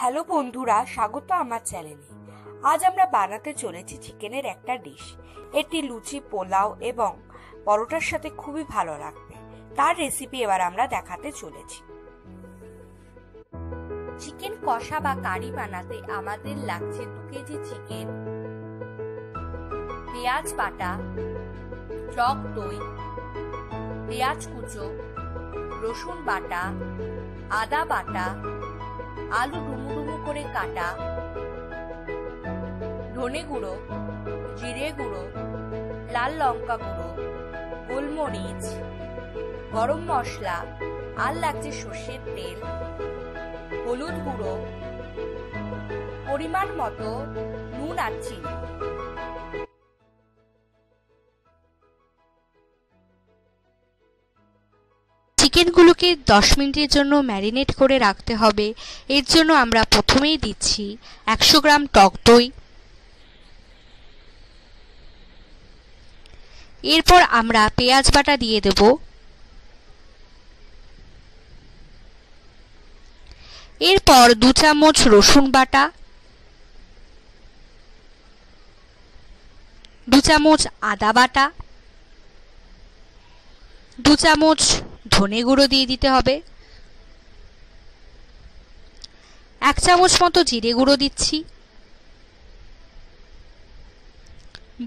Hello বন্ধুরা, স্বাগত আমার চ্যানেলে। আজ আমরা বানাতে চলেছি চিকেনের একটা ডিশ। এটি লুচি, পোলাও এবং পরোটার সাথে খুবই ভালো লাগবে। তার রেসিপি এবার আমরা দেখাতে চলেছি। চিকেন কষা বা কারি বানাতে আমাদের লাগছে 2 কেজি চিকেন, পেঁয়াজ বাটা, টক দই, পেঁয়াজ কুচো, রসুন বাটা, আদা বাটা, আলু ডুমু ডুমু করে কাটা, ধনে গুঁড়ো, জিরে গুঁড়ো, লাল লঙ্কা গুঁড়ো, গোলমরিচ, গরম মশলা, আর লাগছে সর্ষের তেল, হলুদ গুঁড়ো, পরিমাণ মতো নুন আর চিনি। চিকেনগুলোকে 10 মিনিটের জন্য ম্যারিনেট করে রাখতে হবে। এর জন্য আমরা প্রথমেই দিচ্ছি 100 গ্রাম টক দই। এরপর আমরা পেঁয়াজ বাটা দিয়ে দেব। এরপর 2 চামচ রসুন বাটা, 2 চামচ আদা বাটা, 2 চামচ ধনে গুঁড়ো দিয়ে দিতে হবে। 1 চামচ মতো জিরে গুঁড়ো দিচ্ছি।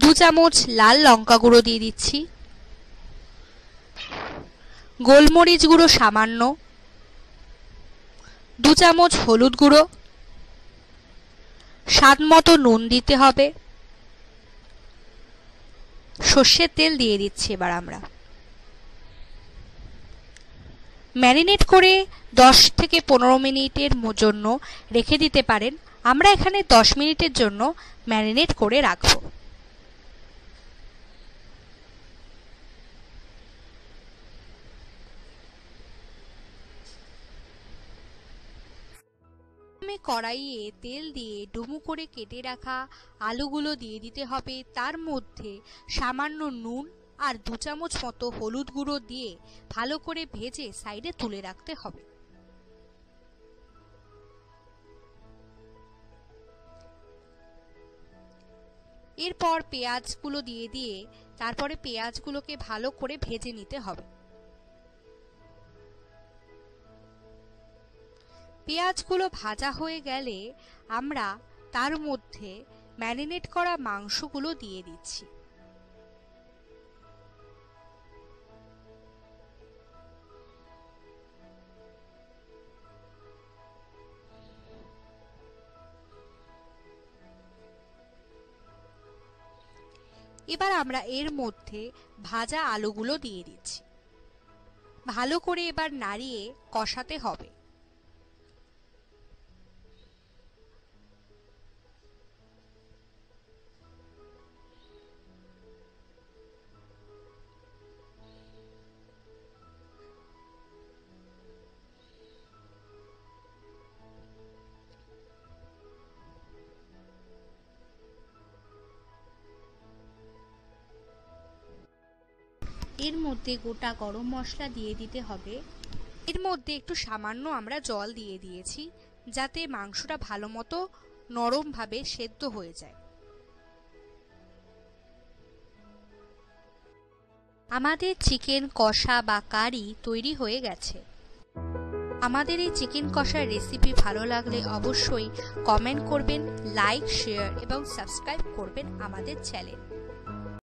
2 চামচ লাল লঙ্কা গুঁড়ো দিয়ে দিচ্ছি। গোলমরিচ গুঁড়ো সামান্য। 2 চামচ হলুদ গুঁড়ো। স্বাদ মতো নুন দিতে হবে। সর্ষের তেল দিয়ে দিচ্ছি এবার আমরা। ম্যারিনেট করে 10 থেকে 15 মিনিটের জন্য রেখে দিতে পারেন। আমরা এখানে 10 মিনিটের জন্য ম্যারিনেট করে রাখব। কড়াইয়ে তেল দিয়ে ডুমু করে কেটে রাখা আলুগুলো দিয়ে দিতে হবে। তার মধ্যে সামান্য নুন আর 2 চামচ মতো হলুদ গুঁড়ো দিয়ে ভালো করে ভেজে সাইডে তুলে রাখতে হবে। এরপর পেঁয়াজগুলো দিয়ে তারপরে পেঁয়াজগুলোকে ভালো করে ভেজে নিতে হবে। পেঁয়াজগুলো ভাজা হয়ে গেলে আমরা তার মধ্যে ম্যারিনেট করা মাংসগুলো দিয়ে দিচ্ছি। এবার আমরা এর মধ্যে ভাজা আলুগুলো দিয়ে দিচ্ছি। ভালো করে এবার নাড়িয়ে কষাতে হবে। এর মধ্যে গোটা গরম মশলা দিয়ে দিতে হবে। এর মধ্যে একটু সামান্য আমরা জল দিয়ে দিয়েছি যাতে মাংসটা ভালো মতো নরমভাবে সেদ্ধ হয়ে যায়। আমাদের চিকেন কষা বা কারি তৈরি হয়ে গেছে। আমাদের এই চিকেন কষার রেসিপি ভালো লাগলে অবশ্যই কমেন্ট করবেন, লাইক, শেয়ার এবং সাবস্ক্রাইব করবেন আমাদের চ্যানেল।